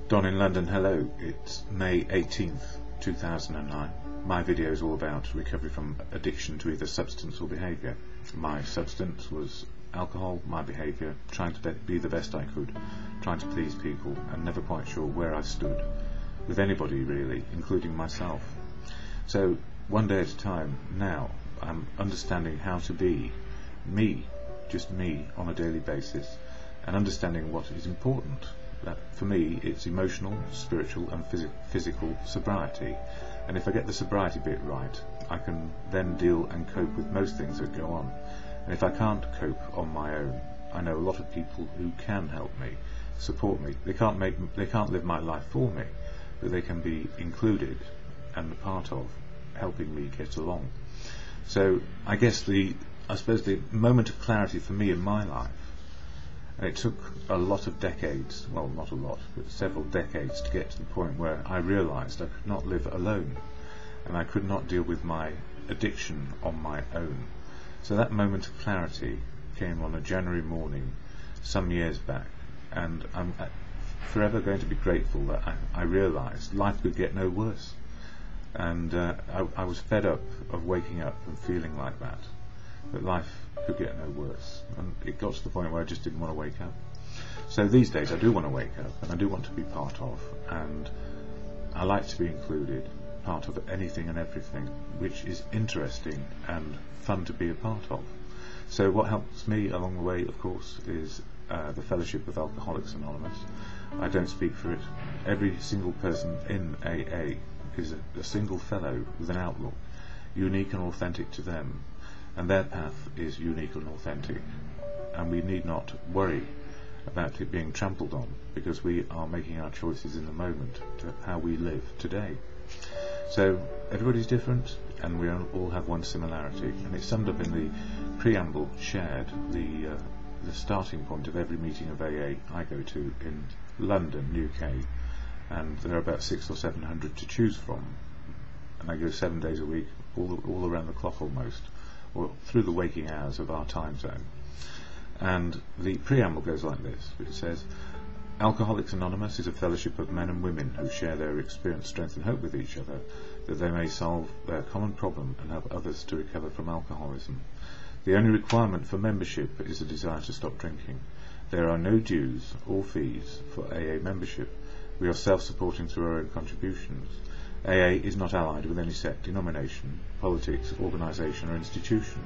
Don in London, hello. It's May 18th, 2009. My video is all about recovery from addiction to either substance or behaviour. My substance was alcohol, my behaviour, trying to be the best I could, trying to please people, and never quite sure where I stood, with anybody really, including myself. So, one day at a time, now, I'm understanding how to be me, just me, on a daily basis, and understanding what is important. That for me, it's emotional, spiritual and physical sobriety, and if I get the sobriety bit right, I can then deal and cope with most things that go on. And if I can't cope on my own, I know a lot of people who can help me, support me. They can't live my life for me, but they can be included and a part of helping me get along. So I guess I suppose the moment of clarity for me in my life, and it took a lot of decades, well not a lot, but several decades to get to the point where I realised I could not live alone and I could not deal with my addiction on my own. So that moment of clarity came on a January morning some years back, and I'm forever going to be grateful that I realised life could get no worse. And I was fed up of waking up and feeling like that life could get no worse, and it got to the point where I just didn't want to wake up. So these days I do want to wake up, and I do want to be part of, and I like to be included, part of anything and everything which is interesting and fun to be a part of. So what helps me along the way, of course, is the Fellowship of Alcoholics Anonymous. I don't speak for it. Every single person in AA is a single fellow with an outlook, unique and authentic to them, and their path is unique and authentic, and we need not worry about it being trampled on, because we are making our choices in the moment to how we live today. So everybody's different, and we all have one similarity, and it's summed up in the preamble shared, the starting point of every meeting of AA I go to in London, UK, and there are about 600 or 700 to choose from, and I go 7 days a week, all around the clock almost, or through the waking hours of our time zone. And the preamble goes like this. It says, Alcoholics Anonymous is a fellowship of men and women who share their experience, strength and hope with each other, that they may solve their common problem and help others to recover from alcoholism. The only requirement for membership is a desire to stop drinking. There are no dues or fees for AA membership. We are self-supporting through our own contributions. AA is not allied with any sect, denomination, politics, organisation or institution.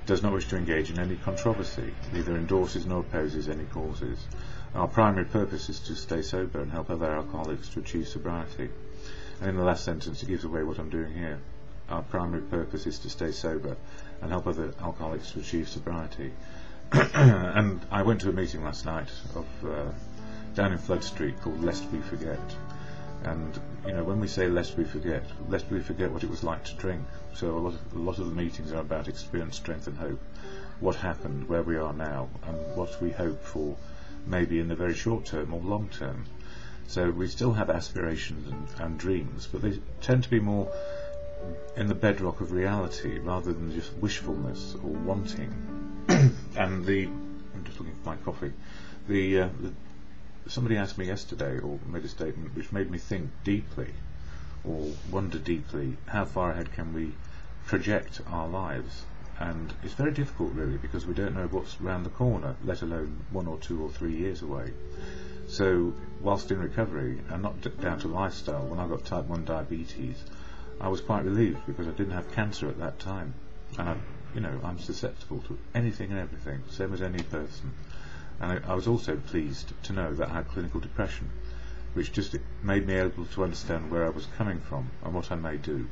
It does not wish to engage in any controversy, neither endorses nor opposes any causes. Our primary purpose is to stay sober and help other alcoholics to achieve sobriety. And in the last sentence it gives away what I'm doing here. Our primary purpose is to stay sober and help other alcoholics to achieve sobriety. And I went to a meeting last night down in Flood Street called Lest We Forget. And you know, when we say lest we forget what it was like to drink. So a lot of the meetings are about experience, strength and hope, what happened, where we are now, and what we hope for maybe in the very short term or long term. So we still have aspirations and dreams, but they tend to be more in the bedrock of reality rather than just wishfulness or wanting. And I'm just looking for my coffee. Somebody asked me yesterday, or made a statement which made me think deeply, or wonder deeply, how far ahead can we project our lives? And it's very difficult really, because we don't know what's round the corner, let alone 1 or 2 or 3 years away. So whilst in recovery, and not down to lifestyle, when I got type 1 diabetes, I was quite relieved because I didn't have cancer at that time, and I'm susceptible to anything and everything, same as any person. And I was also pleased to know that I had clinical depression, which just made me able to understand where I was coming from and what I may do.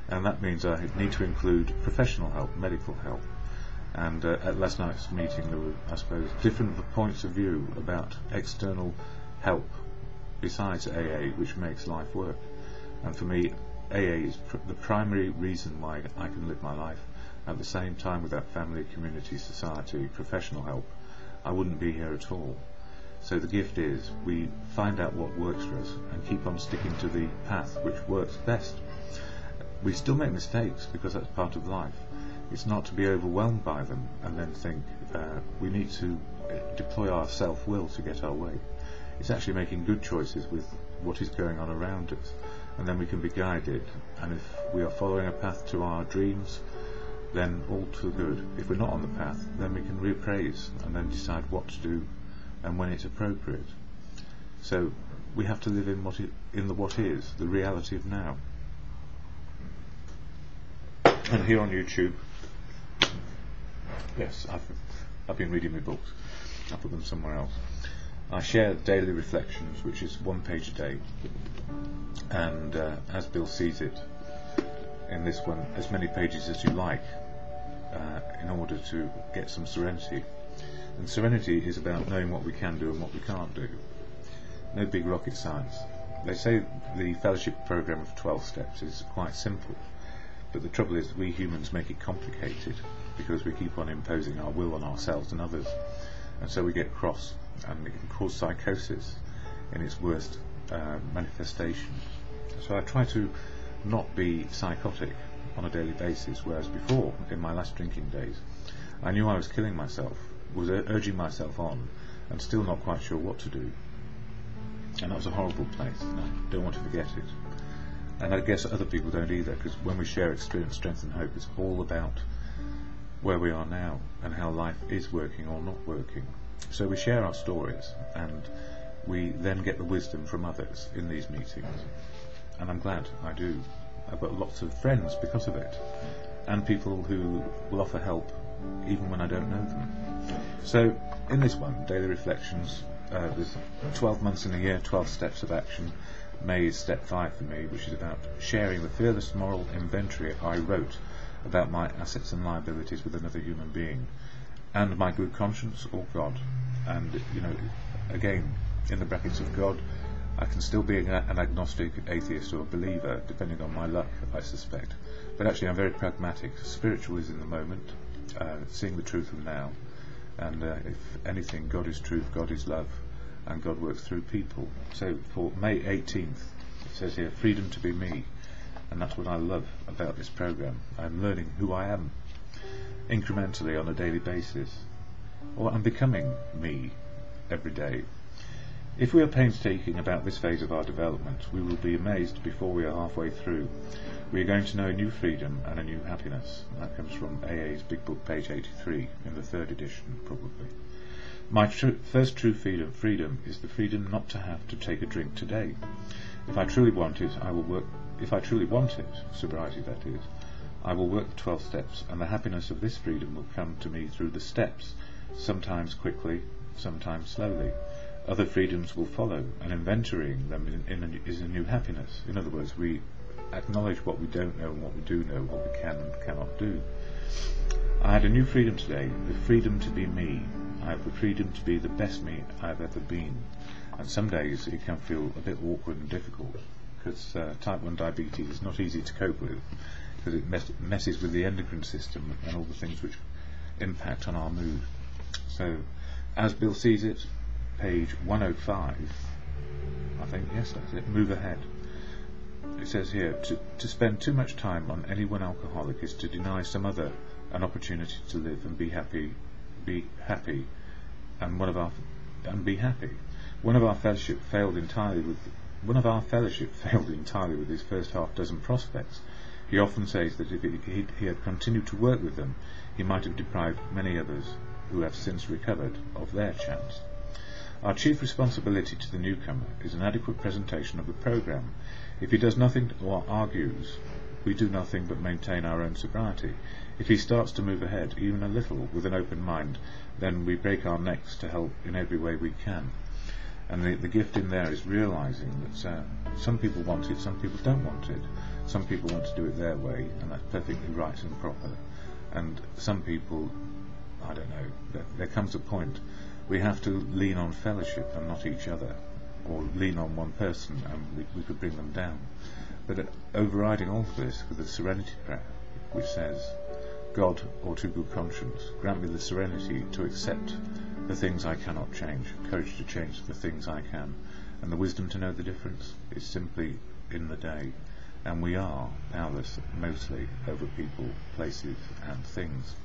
And that means I need to include professional help, medical help. And at last night's meeting there were, I suppose, different points of view about external help besides AA, which makes life work. And for me, AA is the primary reason why I can live my life. At the same time, without family, community, society, professional help, I wouldn't be here at all. So the gift is we find out what works for us and keep on sticking to the path which works best. We still make mistakes because that's part of life. It's not to be overwhelmed by them and then think we need to deploy our self-will to get our way. It's actually making good choices with what is going on around us, and then we can be guided. And if we are following a path to our dreams, then all too good. If we're not on the path, then we can reappraise and then decide what to do and when it's appropriate. So we have to live in what is, the reality of now. And here on YouTube, yes, I've been reading my books. I put them somewhere else. I share daily reflections, which is 1 page a day, and as Bill sees it, in this one, as many pages as you like, in order to get some serenity. And serenity is about knowing what we can do and what we can't do. No big rocket science. They say the fellowship program of 12 steps is quite simple, but the trouble is that we humans make it complicated because we keep on imposing our will on ourselves and others, and so we get cross, and it can cause psychosis in its worst manifestation. So I try to not be psychotic on a daily basis, whereas before, in my last drinking days, I knew I was killing myself, was urging myself on, and still not quite sure what to do. And that was a horrible place, and I don't want to forget it. And I guess other people don't either, because when we share experience, strength and hope, it's all about where we are now and how life is working or not working. So we share our stories, and we then get the wisdom from others in these meetings. And I'm glad I do. I've got lots of friends because of it, and people who will offer help even when I don't know them. So in this one, Daily Reflections, there's 12 months in a year, 12 steps of action. May is step 5 for me, which is about sharing the fearless moral inventory I wrote about my assets and liabilities with another human being, and my good conscience or God. And, again, in the brackets of God, I can still be an agnostic, atheist or a believer, depending on my luck, I suspect. But actually I'm very pragmatic. Spiritual is in the moment, seeing the truth of now. And if anything, God is truth, God is love, and God works through people. So for May 18th, it says here, freedom to be me. And that's what I love about this program. I'm learning who I am, incrementally on a daily basis. Or I'm becoming me every day. If we are painstaking about this phase of our development, we will be amazed before we are halfway through. We are going to know a new freedom and a new happiness. And that comes from AA's Big Book, page 83, in the 3rd edition, probably. My first true freedom is the freedom not to have to take a drink today. If I truly want it, I will work. If I truly want it, sobriety that is, I will work the 12 steps, and the happiness of this freedom will come to me through the steps, sometimes quickly, sometimes slowly. Other freedoms will follow, and inventorying them is a new happiness. In other words, we acknowledge what we don't know and what we do know, what we can and cannot do. I had a new freedom today, the freedom to be me. I have the freedom to be the best me I've ever been. And some days it can feel a bit awkward and difficult, because type 1 diabetes is not easy to cope with, because it messes with the endocrine system and all the things which impact on our mood. So, as Bill sees it, page 105, I think, yes, that's it, move ahead. It says here, to spend too much time on any one alcoholic is to deny some other an opportunity to live and be happy, and be happy. One of our fellowship failed entirely with his first half dozen prospects. He often says that if he had continued to work with them, he might have deprived many others who have since recovered of their chance. Our chief responsibility to the newcomer is an adequate presentation of the program. If he does nothing or argues, we do nothing but maintain our own sobriety. If he starts to move ahead, even a little, with an open mind, then we break our necks to help in every way we can. And the gift in there is realising that some people want it, some people don't want it. Some people want to do it their way, and that's perfectly right and proper. And some people, I don't know, there comes a point we have to lean on fellowship and not each other, or lean on one person and we could bring them down. But overriding all of this with the serenity prayer, which says, God, or to good conscience, grant me the serenity to accept the things I cannot change, courage to change the things I can, and the wisdom to know the difference is simply in the day. And we are powerless mostly over people, places and things.